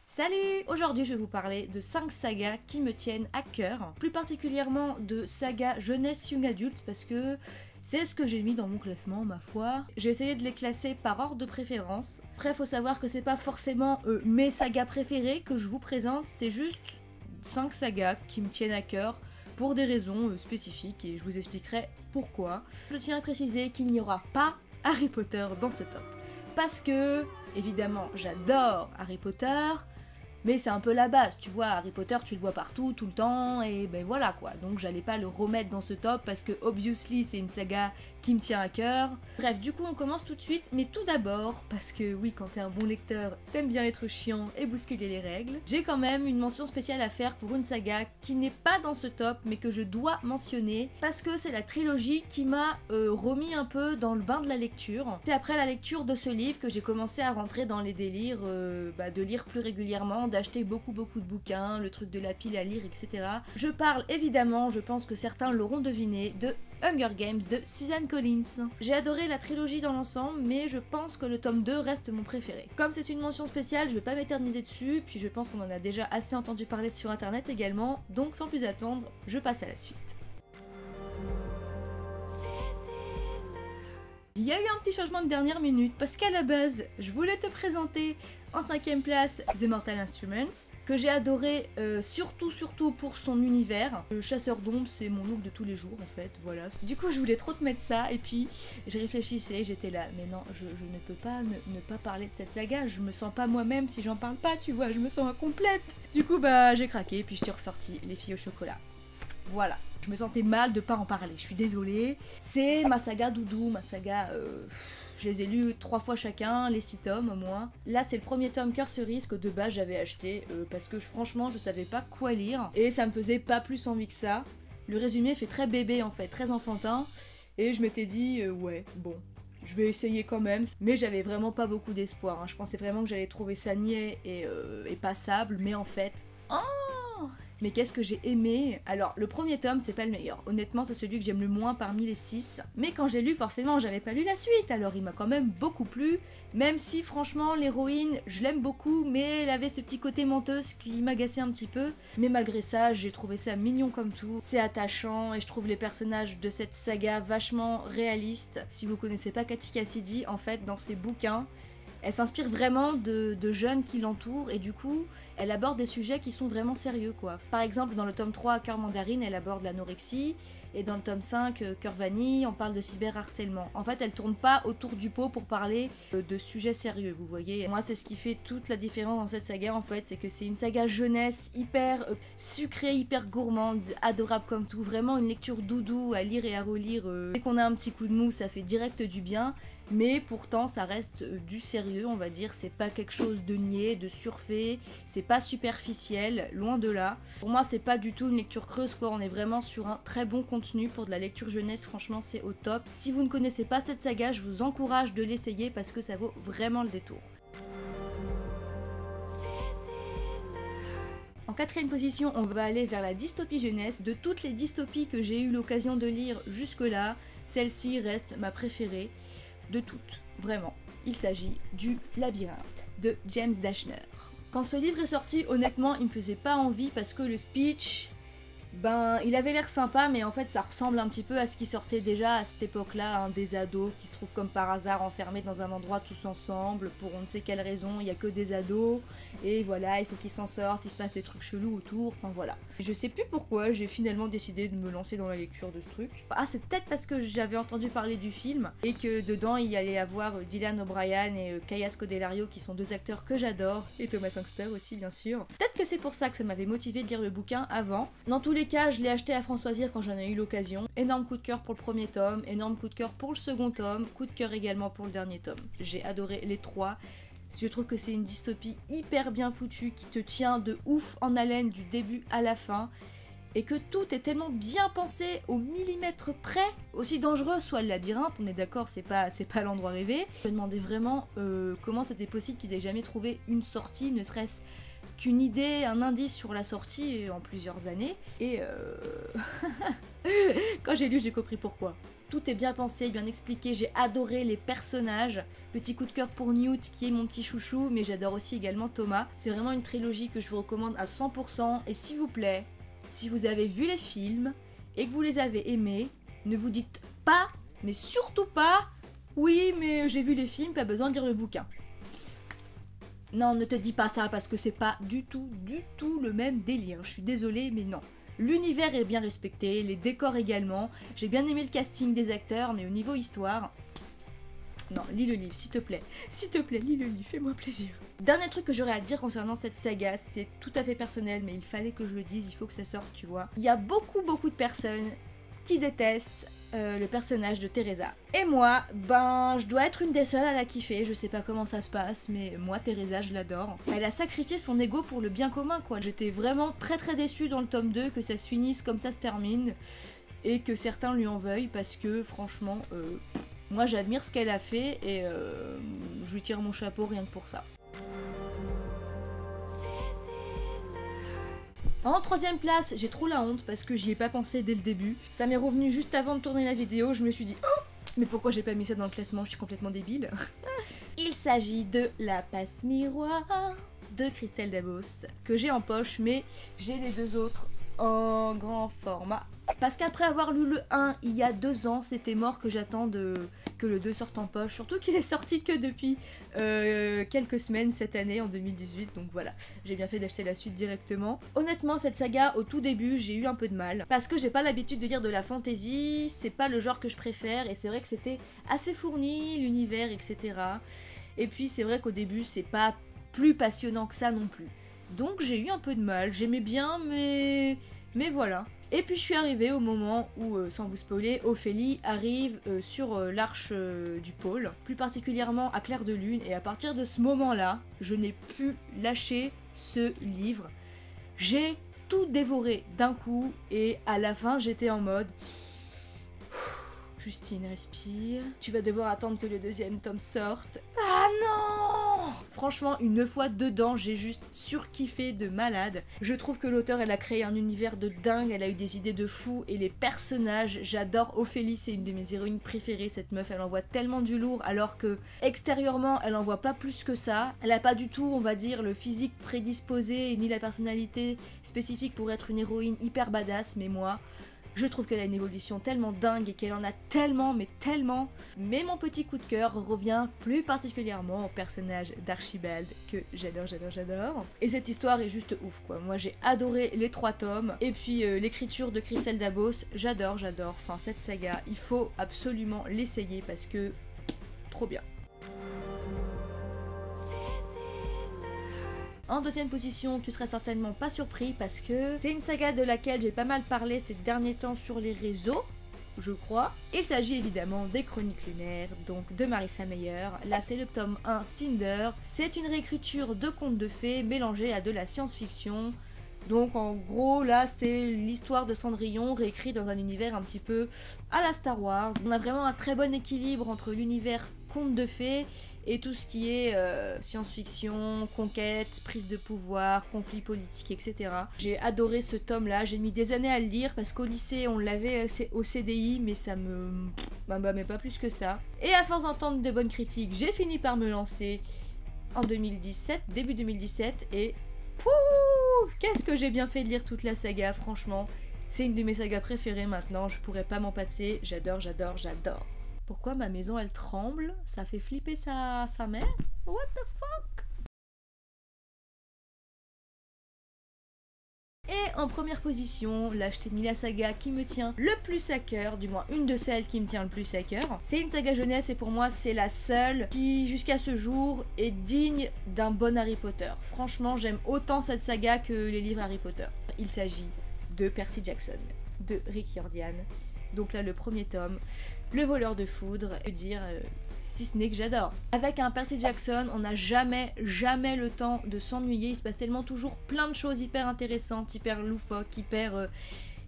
Salut! Aujourd'hui je vais vous parler de 5 sagas qui me tiennent à cœur, plus particulièrement de sagas jeunesse young adulte parce que c'est ce que j'ai mis dans mon classement ma foi. J'ai essayé de les classer par ordre de préférence. Après faut savoir que c'est pas forcément mes sagas préférées que je vous présente, c'est juste 5 sagas qui me tiennent à cœur pour des raisons spécifiques et je vous expliquerai pourquoi. Je tiens à préciser qu'il n'y aura pas Harry Potter dans ce top. Parce que, évidemment, j'adore Harry Potter, mais c'est un peu la base, tu vois, Harry Potter tu le vois partout, tout le temps, et ben voilà quoi. Donc j'allais pas le remettre dans ce top parce que obviously c'est une saga qui me tient à cœur. Bref, du coup on commence tout de suite, mais tout d'abord, parce que oui, quand t'es un bon lecteur, t'aimes bien être chiant et bousculer les règles, j'ai quand même une mention spéciale à faire pour une saga qui n'est pas dans ce top, mais que je dois mentionner, parce que c'est la trilogie qui m'a remis un peu dans le bain de la lecture. C'est après la lecture de ce livre que j'ai commencé à rentrer dans les délires de lire plus régulièrement, d'acheter beaucoup de bouquins, le truc de la pile à lire, etc. Je parle évidemment, je pense que certains l'auront deviné, de Hunger Games de Suzanne Collins. J'ai adoré la trilogie dans l'ensemble, mais je pense que le tome 2 reste mon préféré. Comme c'est une mention spéciale, je vais pas m'éterniser dessus, puis je pense qu'on en a déjà assez entendu parler sur internet également, donc sans plus attendre, je passe à la suite. Il y a eu un petit changement de dernière minute parce qu'à la base, je voulais te présenter en 5ème place The Mortal Instruments, que j'ai adoré surtout pour son univers. Le chasseur d'ombres, c'est mon look de tous les jours en fait, voilà. Du coup, je voulais trop te mettre ça et puis je réfléchissais, j'étais là, mais non, je ne peux pas ne pas parler de cette saga, je me sens pas moi-même si j'en parle pas, tu vois, je me sens incomplète. Du coup, bah j'ai craqué, puis je t'ai ressorti Les filles au chocolat. Voilà. Je me sentais mal de pas en parler, je suis désolée. C'est ma saga doudou, ma saga... je les ai lus 3 fois chacun, les 6 tomes au moins. Là c'est le premier tome Cœur Cerise que de base j'avais acheté parce que franchement je savais pas quoi lire et ça me faisait pas plus envie que ça. Le résumé fait très bébé en fait, très enfantin et je m'étais dit ouais bon, je vais essayer quand même, mais j'avais vraiment pas beaucoup d'espoir, hein. Je pensais vraiment que j'allais trouver ça niais et passable, mais en fait... Oh, mais qu'est-ce que j'ai aimé! Alors, le premier tome, c'est pas le meilleur. Honnêtement, c'est celui que j'aime le moins parmi les 6. Mais quand j'ai lu, forcément, j'avais pas lu la suite, alors il m'a quand même beaucoup plu. Même si, franchement, l'héroïne, je l'aime beaucoup, mais elle avait ce petit côté menteuse qui m'agaçait un petit peu. Mais malgré ça, j'ai trouvé ça mignon comme tout. C'est attachant, et je trouve les personnages de cette saga vachement réalistes. Si vous connaissez pas Katy Cassidy, en fait, dans ses bouquins, elle s'inspire vraiment de jeunes qui l'entourent et du coup, elle aborde des sujets qui sont vraiment sérieux quoi. Par exemple, dans le tome 3, Cœur Mandarine, elle aborde l'anorexie et dans le tome 5, Cœur Vanille, on parle de cyberharcèlement. En fait, elle tourne pas autour du pot pour parler de sujets sérieux, vous voyez. Moi, c'est ce qui fait toute la différence dans cette saga en fait, c'est que c'est une saga jeunesse hyper sucrée, hyper gourmande, adorable comme tout, vraiment une lecture doudou à lire et à relire. Dès qu'on a un petit coup de mou, ça fait direct du bien. Mais pourtant ça reste du sérieux on va dire, c'est pas quelque chose de niais, de surfait, c'est pas superficiel, loin de là. Pour moi c'est pas du tout une lecture creuse quoi, on est vraiment sur un très bon contenu pour de la lecture jeunesse, franchement c'est au top. Si vous ne connaissez pas cette saga, je vous encourage de l'essayer parce que ça vaut vraiment le détour. En 4ème position, on va aller vers la dystopie jeunesse. De toutes les dystopies que j'ai eu l'occasion de lire jusque-là, celle-ci reste ma préférée. De toutes, vraiment. Il s'agit du Labyrinthe de James Dashner. Quand ce livre est sorti, honnêtement, il me faisait pas envie parce que le speech, ben, il avait l'air sympa, mais en fait, ça ressemble un petit peu à ce qui sortait déjà à cette époque-là, hein, des ados qui se trouvent comme par hasard enfermés dans un endroit tous ensemble, pour on ne sait quelle raison, il y a que des ados, et voilà, il faut qu'ils s'en sortent, il se passe des trucs chelous autour, enfin voilà. Je sais plus pourquoi j'ai finalement décidé de me lancer dans la lecture de ce truc. Ah, c'est peut-être parce que j'avais entendu parler du film, et que dedans, il y allait avoir Dylan O'Brien et Kaya Scodelario, qui sont 2 acteurs que j'adore, et Thomas Sangster aussi, bien sûr. Peut-être que c'est pour ça que ça m'avait motivé de lire le bouquin avant. Dans tous les cas, je l'ai acheté à Françoisir quand j'en ai eu l'occasion. Énorme coup de cœur pour le premier tome, énorme coup de cœur pour le second tome, coup de cœur également pour le dernier tome. J'ai adoré les 3. Je trouve que c'est une dystopie hyper bien foutue qui te tient de ouf en haleine du début à la fin. Et que tout est tellement bien pensé au millimètre près. Aussi dangereux soit le labyrinthe, on est d'accord, c'est pas l'endroit rêvé. Je me demandais vraiment comment c'était possible qu'ils aient jamais trouvé une sortie, ne serait-ce qu'une idée, un indice sur la sortie en plusieurs années. Et quand j'ai lu, j'ai compris pourquoi. Tout est bien pensé, bien expliqué, j'ai adoré les personnages. Petit coup de cœur pour Newt qui est mon petit chouchou, mais j'adore aussi également Thomas. C'est vraiment une trilogie que je vous recommande à 100%. Et s'il vous plaît, si vous avez vu les films et que vous les avez aimés, ne vous dites pas, mais surtout pas, oui mais j'ai vu les films, pas besoin de lire le bouquin. Non, ne te dis pas ça parce que c'est pas du tout le même délire. Je suis désolée, mais non. L'univers est bien respecté, les décors également. J'ai bien aimé le casting des acteurs, mais au niveau histoire... Non, lis le livre, s'il te plaît. S'il te plaît, lis le livre, fais-moi plaisir. Dernier truc que j'aurais à dire concernant cette saga, c'est tout à fait personnel, mais il fallait que je le dise, il faut que ça sorte, tu vois. Il y a beaucoup de personnes qui détestent le personnage de Teresa. Et moi, ben, je dois être une des seules à la kiffer, je sais pas comment ça se passe, mais moi, Teresa, je l'adore. Elle a sacrifié son ego pour le bien commun, quoi. J'étais vraiment très déçue dans le tome 2 que ça se finisse comme ça se termine, et que certains lui en veuillent, parce que, franchement, moi, j'admire ce qu'elle a fait, et je lui tire mon chapeau rien que pour ça. En troisième place, j'ai trop la honte parce que j'y ai pas pensé dès le début. Ça m'est revenu juste avant de tourner la vidéo, je me suis dit oh, mais pourquoi j'ai pas mis ça dans le classement, je suis complètement débile. Il s'agit de La Passe Miroir de Christelle Dabos, que j'ai en poche, mais j'ai les deux autres en grand format. Parce qu'après avoir lu le 1 il y a 2 ans, c'était mort que j'attends que le 2 sorte en poche. Surtout qu'il est sorti que depuis quelques semaines cette année, en 2018. Donc voilà, j'ai bien fait d'acheter la suite directement. Honnêtement, cette saga, au tout début, j'ai eu un peu de mal. Parce que j'ai pas l'habitude de lire de la fantasy, c'est pas le genre que je préfère. Et c'est vrai que c'était assez fourni, l'univers, etc. Et puis c'est vrai qu'au début, c'est pas plus passionnant que ça non plus. Donc j'ai eu un peu de mal, j'aimais bien, mais voilà. Et puis je suis arrivée au moment où, sans vous spoiler, Ophélie arrive sur l'arche du pôle, plus particulièrement à clair de lune, et à partir de ce moment-là, je n'ai pu lâcher ce livre. J'ai tout dévoré d'un coup, et à la fin j'étais en mode... Justine, respire. Tu vas devoir attendre que le deuxième tome sorte. Ah non! Franchement, une fois dedans, j'ai juste surkiffé de malade. Je trouve que l'auteure, elle a créé un univers de dingue, elle a eu des idées de fou, et les personnages, j'adore Ophélie, c'est une de mes héroïnes préférées, cette meuf, elle envoie tellement du lourd, alors que extérieurement, elle envoie pas plus que ça. Elle a pas du tout, on va dire, le physique prédisposé, ni la personnalité spécifique pour être une héroïne hyper badass, mais moi... Je trouve qu'elle a une évolution tellement dingue et qu'elle en a tellement, mais tellement. Mais mon petit coup de cœur revient plus particulièrement au personnage d'Archibald que j'adore. Et cette histoire est juste ouf quoi. Moi j'ai adoré les 3 tomes. Et puis l'écriture de Christelle Dabos, j'adore. Enfin cette saga, il faut absolument l'essayer parce que trop bien. En deuxième position, tu seras certainement pas surpris parce que c'est une saga de laquelle j'ai pas mal parlé ces derniers temps sur les réseaux, je crois. Il s'agit évidemment des Chroniques lunaires, donc de Marissa Meyer. Là, c'est le tome 1, Cinder. C'est une réécriture de contes de fées mélangée à de la science-fiction. Donc en gros, là, c'est l'histoire de Cendrillon réécrit dans un univers un petit peu à la Star Wars. On a vraiment un très bon équilibre entre l'univers contes de fées et tout ce qui est science-fiction, conquête, prise de pouvoir, conflit politique, etc. J'ai adoré ce tome-là, j'ai mis des années à le lire parce qu'au lycée on l'avait au CDI, mais ça me... mais pas plus que ça. Et à force d'entendre de bonnes critiques, j'ai fini par me lancer en 2017, début 2017, et pouh, qu'est-ce que j'ai bien fait de lire toute la saga, franchement. C'est une de mes sagas préférées maintenant, je pourrais pas m'en passer, j'adore. Pourquoi ma maison elle tremble? Ça fait flipper sa mère? What the fuck? Et en première position, là je t'ai mis la saga qui me tient le plus à cœur, du moins une de celles qui me tient le plus à cœur. C'est une saga jeunesse et pour moi c'est la seule qui jusqu'à ce jour est digne d'un bon Harry Potter. Franchement j'aime autant cette saga que les livres Harry Potter. Il s'agit de Percy Jackson, de Rick Riordan. Donc là le premier tome, Le voleur de foudre, je veux dire, si ce n'est que j'adore. Avec un Percy Jackson, on n'a jamais le temps de s'ennuyer, il se passe tellement toujours plein de choses hyper intéressantes, hyper loufoques, hyper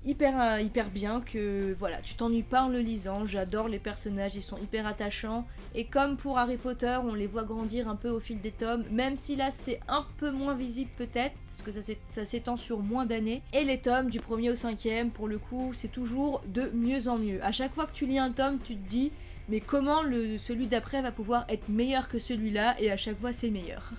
hyper bien que voilà, tu t'ennuies pas en le lisant. J'adore les personnages, ils sont hyper attachants. Et comme pour Harry Potter, on les voit grandir un peu au fil des tomes, même si là c'est un peu moins visible peut-être, parce que ça s'étend sur moins d'années. Et les tomes du 1er au 5e, pour le coup, c'est toujours de mieux en mieux. À chaque fois que tu lis un tome, tu te dis, mais comment celui d'après va pouvoir être meilleur que celui-là, et à chaque fois c'est meilleur.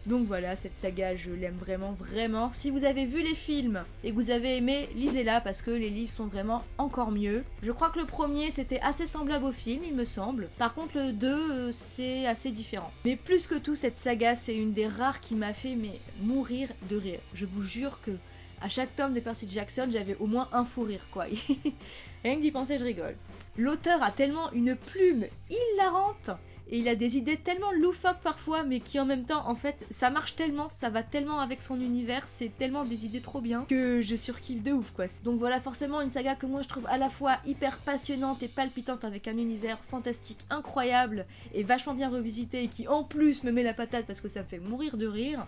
Donc voilà, cette saga, je l'aime vraiment, vraiment. Si vous avez vu les films et que vous avez aimé, lisez-la parce que les livres sont vraiment encore mieux. Je crois que le premier, c'était assez semblable au film, il me semble. Par contre, le 2, c'est assez différent. Mais plus que tout, cette saga, c'est une des rares qui m'a fait mourir de rire. Je vous jure que à chaque tome de Percy Jackson, j'avais au moins un fou rire, quoi. Rien que d'y penser, je rigole. L'auteur a tellement une plume hilarante. Et il a des idées tellement loufoques parfois, mais qui en même temps, en fait, ça marche tellement, ça va tellement avec son univers, c'est tellement des idées trop bien que je surkiffe de ouf, quoi. Donc voilà, forcément une saga que moi je trouve à la fois hyper passionnante et palpitante, avec un univers fantastique incroyable et vachement bien revisité, et qui en plus me met la patate parce que ça me fait mourir de rire,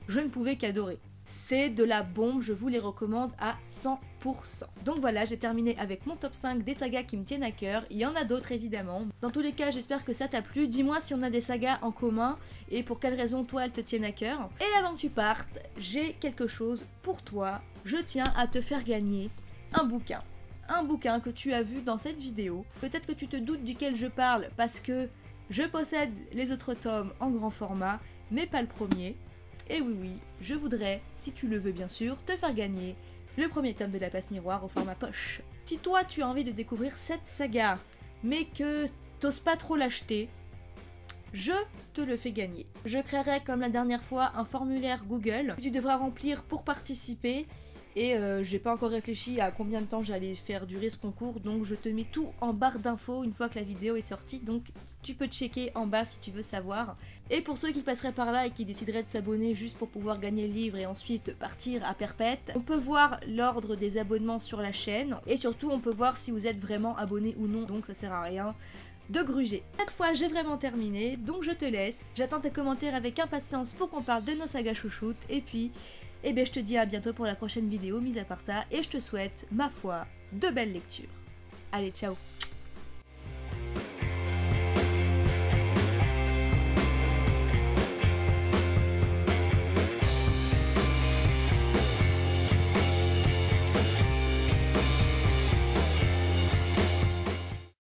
je ne pouvais qu'adorer. C'est de la bombe, je vous les recommande à 100%. Donc voilà, j'ai terminé avec mon top 5 des sagas qui me tiennent à cœur. Il y en a d'autres évidemment. Dans tous les cas, j'espère que ça t'a plu. Dis-moi si on a des sagas en commun et pour quelles raisons toi elles te tiennent à cœur. Et avant que tu partes, j'ai quelque chose pour toi. Je tiens à te faire gagner un bouquin. Un bouquin que tu as vu dans cette vidéo. Peut-être que tu te doutes duquel je parle parce que je possède les autres tomes en grand format, mais pas le premier. Et oui, je voudrais, si tu le veux bien sûr, te faire gagner le premier tome de la Passe Miroir au format poche. Si toi tu as envie de découvrir cette saga, mais que t'oses pas trop l'acheter, je te le fais gagner. Je créerai comme la dernière fois un formulaire Google que tu devras remplir pour participer. Et j'ai pas encore réfléchi à combien de temps j'allais faire durer ce concours, donc je te mets tout en barre d'infos une fois que la vidéo est sortie, donc tu peux checker en bas si tu veux savoir. Et pour ceux qui passeraient par là et qui décideraient de s'abonner juste pour pouvoir gagner le livre et ensuite partir à perpète, on peut voir l'ordre des abonnements sur la chaîne, et surtout on peut voir si vous êtes vraiment abonné ou non, donc ça sert à rien de gruger. Cette fois j'ai vraiment terminé, donc je te laisse. J'attends tes commentaires avec impatience pour qu'on parle de nos sagas chouchoutes, et puis eh bien je te dis à bientôt pour la prochaine vidéo, mis à part ça, et je te souhaite, ma foi, de belles lectures. Allez, ciao!